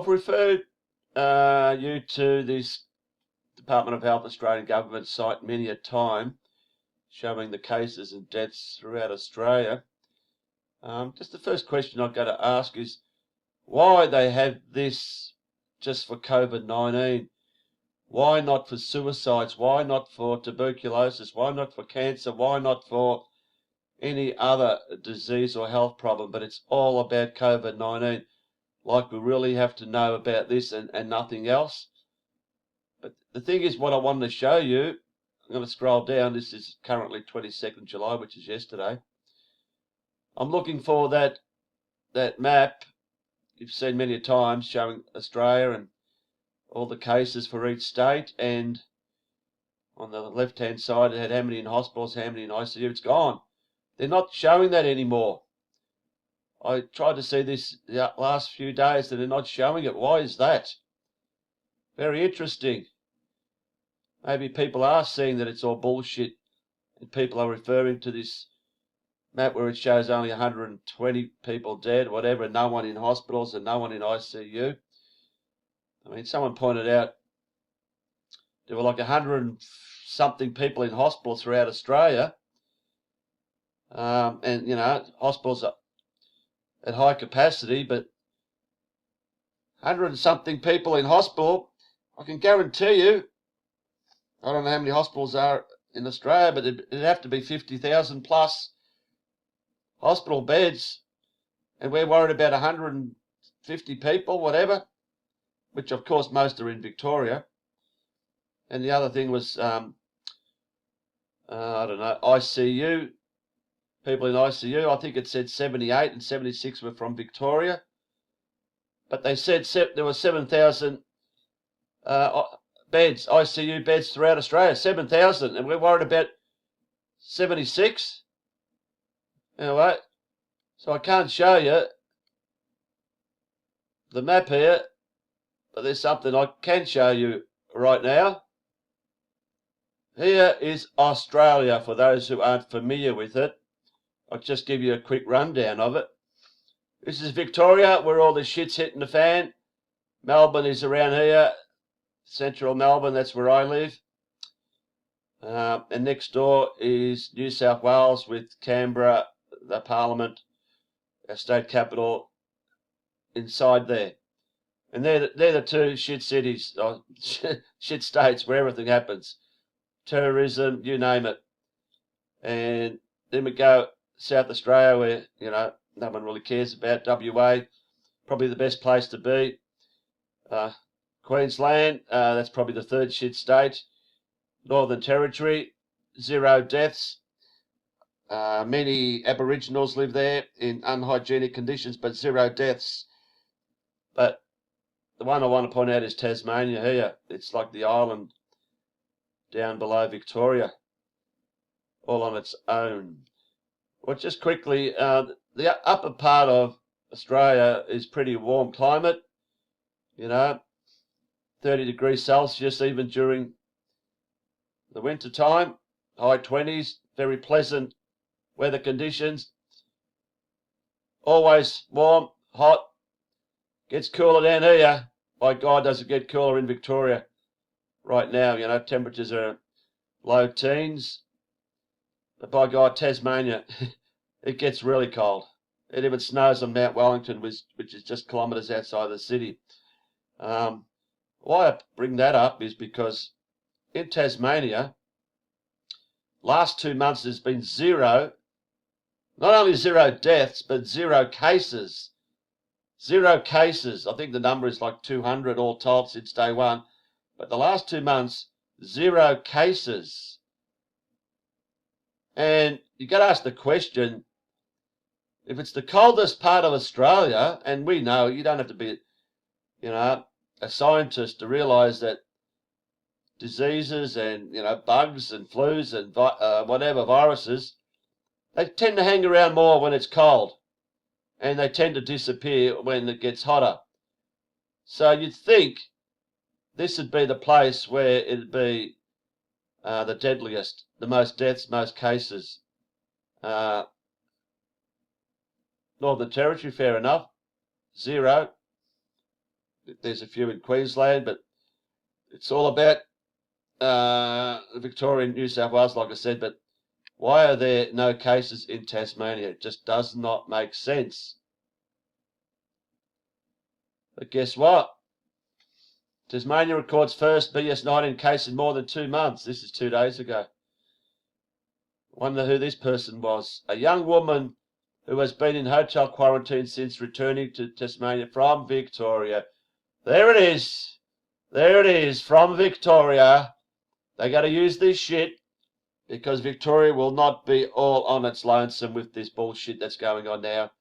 I've referred you to this Department of Health Australian Government site many a time, showing the cases and deaths throughout Australia. Just the first question I've got to ask is why they have this just for COVID-19. Why not for suicides? Why not for tuberculosis? Why not for cancer? Why not for any other disease or health problem? But it's all about COVID-19. Like we really have to know about this and nothing else. But the thing is, what I wanted to show you, I'm going to scroll down. This is currently 22nd July, which is yesterday. I'm looking for that map you've seen many times showing Australia and all the cases for each state, and on the left-hand side it had how many in hospitals, how many in ICU. It's gone. They're not showing that anymore. I tried to see this the last few days and they're not showing it. Why is that? Very interesting. Maybe people are seeing that it's all bullshit and people are referring to this map where it shows only 120 people dead, whatever, and no one in hospitals and no one in ICU. I mean, someone pointed out there were like 100-something people in hospitals throughout Australia. And, you know, hospitals are at high capacity, but 100-something people in hospital, I can guarantee you, I don't know how many hospitals are in Australia, but it'd have to be 50,000 plus hospital beds, and we're worried about 150 people, whatever, which of course most are in Victoria. And the other thing was, I don't know, ICU, people in ICU. I think it said 78 and 76 were from Victoria. But they said there were 7,000 beds, ICU beds throughout Australia, 7,000, and we're worried about 76. Anyway, so I can't show you the map here, but there's something I can show you right now. Here is Australia, for those who aren't familiar with it. I'll just give you a quick rundown of it. This is Victoria, where all the shit's hitting the fan. Melbourne is around here, central Melbourne, that's where I live. And next door is New South Wales with Canberra, the Parliament, our state capital, inside there. And they're the two shit cities, or shit states where everything happens. Terrorism, you name it. And then we go South Australia, where, you know, no one really cares about. WA, probably the best place to be. Queensland, that's probably the third shit state. Northern Territory, 0 deaths. Many Aboriginals live there in unhygienic conditions, but 0 deaths. But the one I want to point out is Tasmania here. It's like the island down below Victoria, all on its own. Well, just quickly, the upper part of Australia is pretty warm climate, you know, 30 degrees Celsius even during the winter time, high 20s, very pleasant weather conditions, always warm, hot, gets cooler down here. By God, does it get cooler in Victoria right now, you know, temperatures are low teens, but by God, Tasmania, it gets really cold. It even snows on Mount Wellington, which is just kilometres outside the city. Why I bring that up is because in Tasmania, last 2 months there's been not only 0 deaths, but 0 cases. 0 cases. I think the number is like 200 all told since day one. But the last 2 months, 0 cases. And you got to ask the question, if it's the coldest part of Australia, and we know you don't have to be, you know, a scientist to realise that diseases and, you know, bugs and flus and whatever viruses, they tend to hang around more when it's cold, and they tend to disappear when it gets hotter. So you'd think this would be the place where it'd be the deadliest, the most deaths, most cases. Northern Territory, fair enough, 0. There's a few in Queensland, but it's all about Victoria and New South Wales, like I said. But why are there no cases in Tasmania? It just does not make sense. But guess what? Tasmania records first BS-19 case in more than 2 months. This is 2 days ago. Wonder who this person was. A young woman who has been in hotel quarantine since returning to Tasmania from Victoria. There it is. There it is, from Victoria. They got to use this shit because Victoria will not be all on its lonesome with this bullshit that's going on now.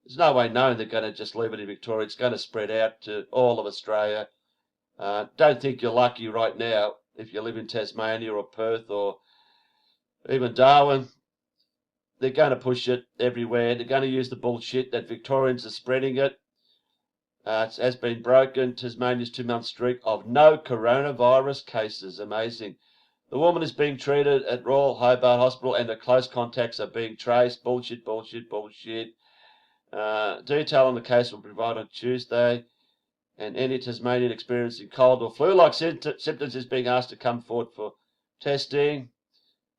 There's no way known they're going to just leave it in Victoria. It's going to spread out to all of Australia. Don't think you're lucky right now if you live in Tasmania or Perth or even Darwin. They're going to push it everywhere. They're going to use the bullshit that Victorians are spreading it. It has been broken. Tasmania's 2-month streak of no coronavirus cases. Amazing. The woman is being treated at Royal Hobart Hospital and her close contacts are being traced. Bullshit, bullshit, bullshit. Detail on the case will be provided on Tuesday. And any Tasmanian experiencing cold or flu-like symptoms is being asked to come forward for testing.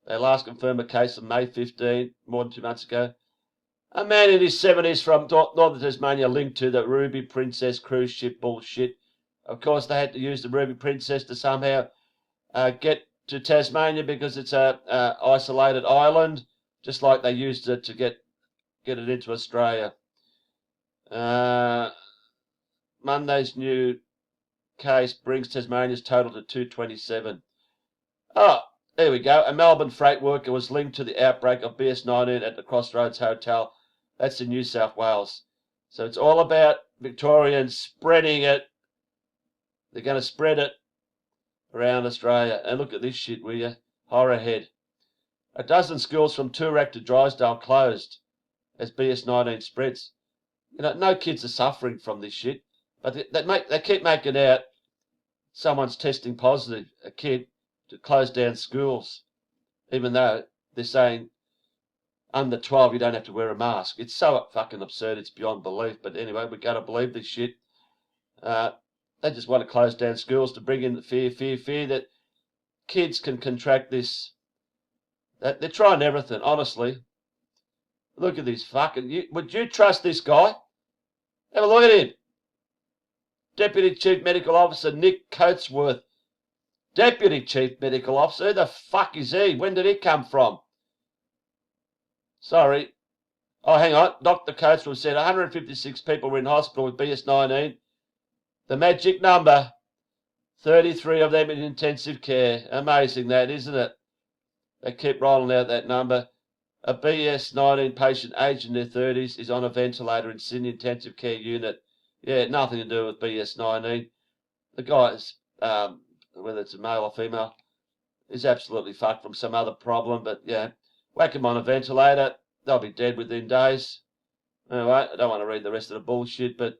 They last confirmed a case on May 15, more than 2 months ago. A man in his 70s from northern Tasmania linked to the Ruby Princess cruise ship bullshit. Of course, they had to use the Ruby Princess to somehow get to Tasmania because it's a isolated island, just like they used it to get it into Australia. Monday's new case brings Tasmania's total to 227. Oh, there we go. A Melbourne freight worker was linked to the outbreak of BS-19 at the Crossroads Hotel. That's in New South Wales. So it's all about Victorians spreading it. They're going to spread it around Australia. And look at this shit, will you? Horror head. A dozen schools from Toorak to Drysdale closed as BS-19 spreads. You know, no kids are suffering from this shit. But they keep making out someone's testing positive, a kid, to close down schools, even though they're saying under 12 you don't have to wear a mask. It's so fucking absurd, it's beyond belief. But anyway, we've got to believe this shit. They just want to close down schools to bring in the fear that kids can contract this. They're trying everything, honestly. Look at this fucking... Would you trust this guy? Have a look at him. Deputy Chief Medical Officer Nick Coatsworth. Deputy Chief Medical Officer? Who the fuck is he? When did he come from? Sorry. Oh, hang on. Dr. Coatsworth said 156 people were in hospital with BS-19. The magic number. 33 of them in intensive care. Amazing that, isn't it? They keep rolling out that number. A BS-19 patient aged in their 30s is on a ventilator in Sydney intensive care unit. Yeah, nothing to do with BS-19. The guy is, whether it's a male or female, is absolutely fucked from some other problem. But, yeah, whack him on a ventilator. They'll be dead within days. Anyway, I don't want to read the rest of the bullshit, but,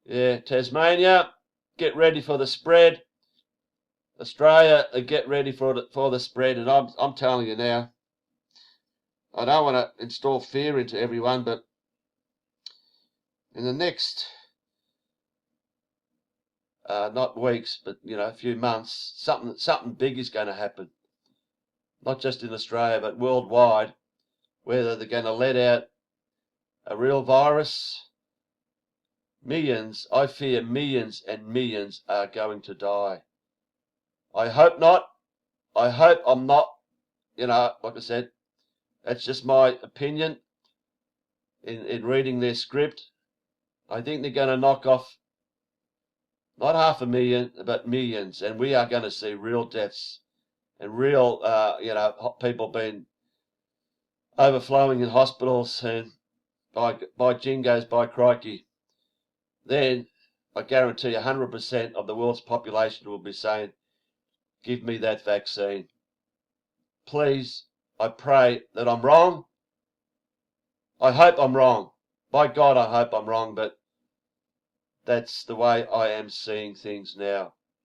yeah, Tasmania, get ready for the spread. Australia, get ready for the spread. And I'm telling you now, I don't want to install fear into everyone, but in the next, not weeks, but, you know, a few months, something big is going to happen. Not just in Australia, but worldwide, whether they're going to let out a real virus. Millions, I fear millions and millions are going to die. I hope not. I hope I'm not, you know, like I said, that's just my opinion in reading their script. I think they're going to knock off not 500,000, but millions. And we are going to see real deaths and real, you know, people being overflowing in hospitals and by jingos, by crikey. Then I guarantee 100% of the world's population will be saying, give me that vaccine. Please, I pray that I'm wrong. I hope I'm wrong. By God, I hope I'm wrong, but that's the way I am seeing things now.